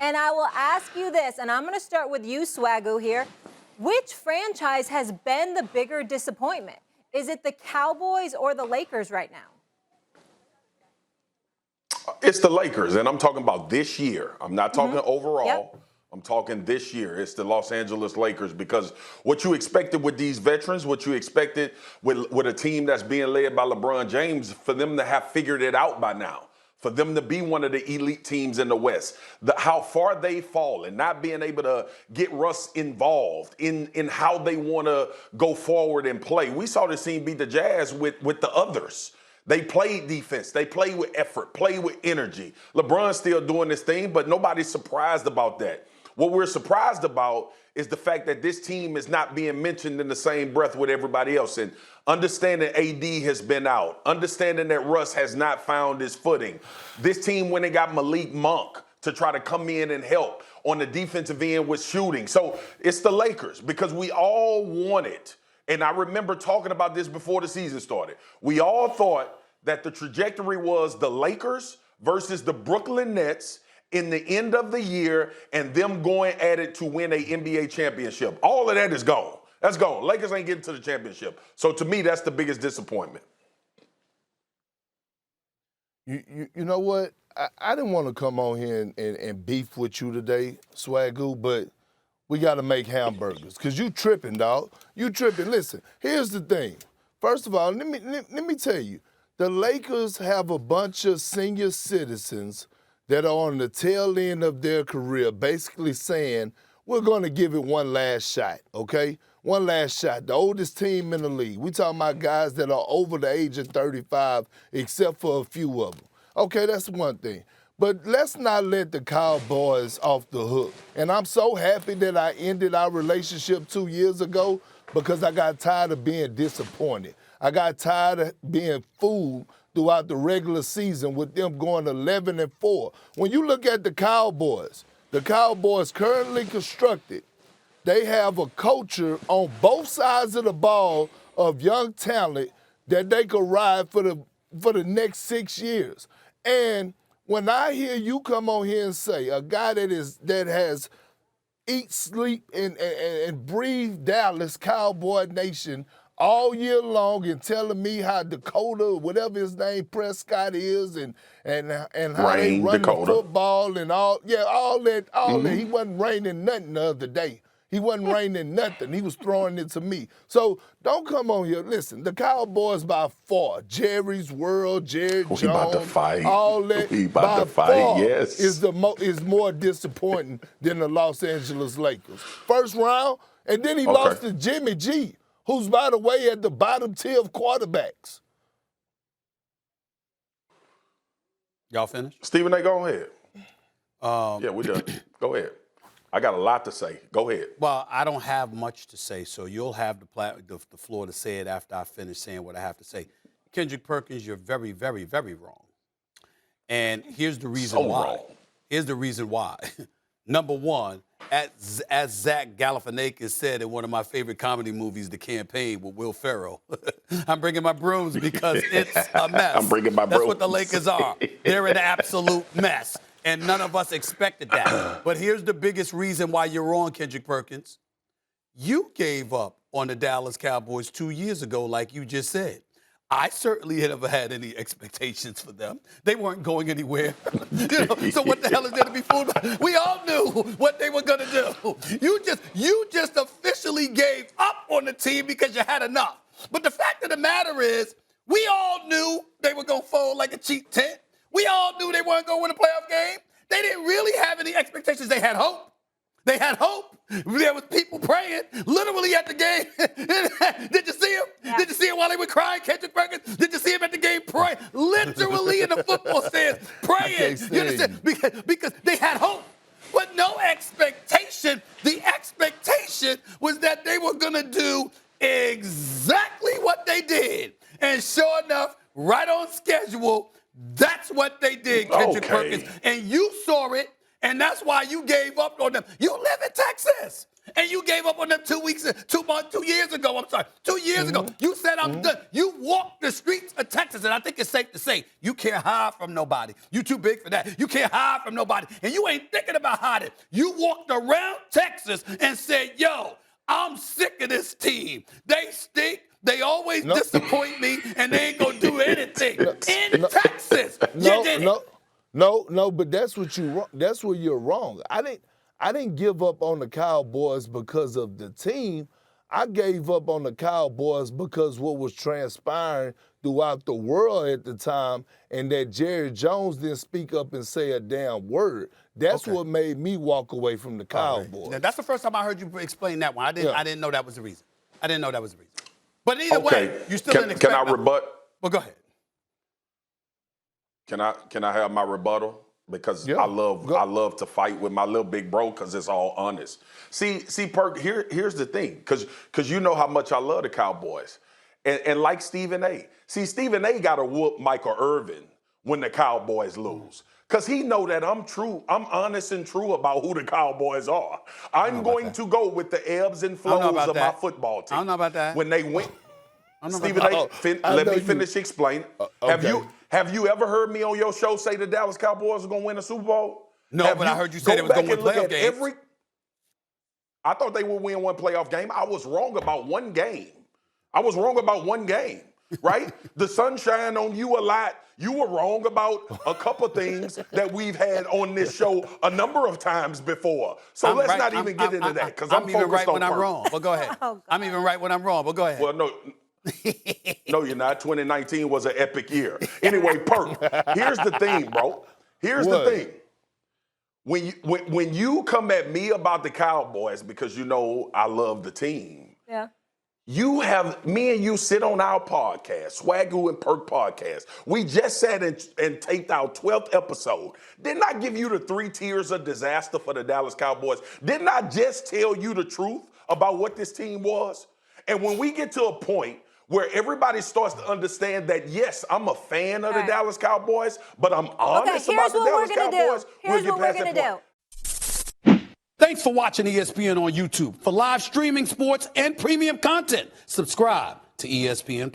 And I will ask you this, and I'm going to start with you, Swagoo, here. Which franchise has been the bigger disappointment? Is it the Cowboys or the Lakers right now? It's the Lakers, and I'm talking about this year. I'm not talking overall. Yep. I'm talking this year. It's the Los Angeles Lakers, because what you expected with these veterans, what you expected with a team that's being led by LeBron James, for them to have figured it out by now, for them to be one of the elite teams in the West, how far they fall and not being able to get Russ involved in how they want to go forward and play. We saw this team beat the Jazz with the others. They played defense. They played with effort, played with energy. LeBron's still doing this thing, but nobody's surprised about that. What we're surprised about is the fact that this team is not being mentioned in the same breath with everybody else. And understanding AD has been out, understanding that Russ has not found his footing. This team went and got Malik Monk to try to come in and help on the defensive end with shooting. So it's the Lakers, because we all wanted, and I remember talking about this before the season started, we all thought that the trajectory was the Lakers versus the Brooklyn Nets in the end of the year, and them going at it to win a NBA championship. All of that is gone. That's gone. Lakers ain't getting to the championship. So to me, that's the biggest disappointment. You know what? I didn't want to come on here and beef with you today, Swagoo, but we got to make hamburgers, because you tripping, dog. You tripping. Listen, here's the thing. First of all, let me tell you, the Lakers have a bunch of senior citizens that are on the tail end of their career, basically saying, we're going to give it one last shot, okay? One last shot. The oldest team in the league. We talking about guys that are over the age of 35, except for a few of them. Okay, that's one thing. But let's not let the Cowboys off the hook. And I'm so happy that I ended our relationship 2 years ago, because I got tired of being disappointed. I got tired of being fooled throughout the regular season with them going 11-4. When you look at the Cowboys currently constructed, they have a culture on both sides of the ball of young talent that they could ride for the next 6 years. And when I hear you come on here and say, a guy that has eat, sleep, and breathe Dallas Cowboy Nation all year long, and telling me how Dakota, whatever his name, Prescott is, and how they run the football and all that. He wasn't raining nothing the other day. He wasn't raining nothing. He was throwing it to me. So don't come on here. Listen, the Cowboys by far, Jerry's World, Jerry Jones, about to fight. All that We about by to fight, far yes. is more disappointing than the Los Angeles Lakers. First round, and then he lost to Jimmy G, who's, by the way, at the bottom tier of quarterbacks. Y'all finished? Stephen A., go ahead. Yeah, we're done. Go ahead. I got a lot to say. Go ahead. Well, I don't have much to say, so you'll have the floor to say it after I finish saying what I have to say. Kendrick Perkins, you're very, very, very wrong. And here's the reason why. Wrong. Here's the reason why. Number one, as Zach Galifianakis said in one of my favorite comedy movies, The Campaign, with Will Ferrell, I'm bringing my brooms because it's a mess. I'm bringing my brooms. That's what the Lakers are. They're an absolute mess. And none of us expected that. But here's the biggest reason why you're wrong, Kendrick Perkins. You gave up on the Dallas Cowboys 2 years ago, like you just said. I certainly never had any expectations for them. They weren't going anywhere. So what the hell is there to be fooled by? We all knew what they were going to do. You just officially gave up on the team because you had enough. But the fact of the matter is, we all knew they were going to fold like a cheap tent. We all knew they weren't going to win a playoff game. They didn't really have any expectations. They had hope. They had hope. There was people praying literally at the game. Did you see him? Yeah. Did you see him while they were crying, Kendrick Perkins? Did you see him at the game praying? Literally in the football stands, praying. You understand? Because they had hope, but no expectation. The expectation was that they were going to do exactly what they did. And sure enough, right on schedule, that's what they did, Kendrick Perkins. And you saw it. And that's why you gave up on them. You live in Texas. And you gave up on them 2 years ago. I'm sorry, 2 years ago. You said I'm done. You walked the streets of Texas, and I think it's safe to say you can't hide from nobody. You too big for that. You can't hide from nobody. And you ain't thinking about hiding. You walked around Texas and said, yo, I'm sick of this team. They stink. They always disappoint me, and they ain't gonna do anything. In Texas, you did it. No, but that's where you're wrong. I didn't give up on the Cowboys because of the team. I gave up on the Cowboys because what was transpiring throughout the world at the time, and that Jerry Jones didn't speak up and say a damn word. That's what made me walk away from the Cowboys. Now, that's the first time I heard you explain that one. I didn't know that was the reason. I didn't know that was the reason. But either way, you still didn't expect. Can I rebut? Well, go ahead. Can I have my rebuttal? Because I love to fight with my little big bro because it's all honest. See, Perk, here's the thing, because you know how much I love the Cowboys. And like Stephen A. See, Stephen A. got to whoop Michael Irvin when the Cowboys lose. Because he know that I'm honest and true about who the Cowboys are. I'm going to go with the ebbs and flows of my football team. I don't know about that. When they win. Stephen A., let me finish explaining. Have you ever heard me on your show say the Dallas Cowboys are going to win a Super Bowl? No, but I heard you say they was going to win playoff games. I thought they would win one playoff game. I was wrong about one game. Right? The sunshine on you a lot. You were wrong about a couple things that we've had on this show a number of times before. So let's not even get into that because I'm even right on when I'm wrong. But go ahead. I'm even right when I'm wrong. But go ahead. Well, no. No, you're not. 2019 was an epic year. Anyway, Perk, here's the thing, bro. Here's the thing. When you come at me about the Cowboys because you know I love the team, you have me and you sit on our podcast, Swagoo and Perk podcast. We just sat and taped our 12th episode. Didn't I give you the 3 tiers of disaster for the Dallas Cowboys? Didn't I just tell you the truth about what this team was? And when we get to a point where everybody starts to understand that, yes, I'm a fan of the Dallas Cowboys, but I'm honest about the Dallas Cowboys, here's what we're going to do. Thanks for watching ESPN on YouTube. For live streaming sports and premium content, subscribe to ESPN+.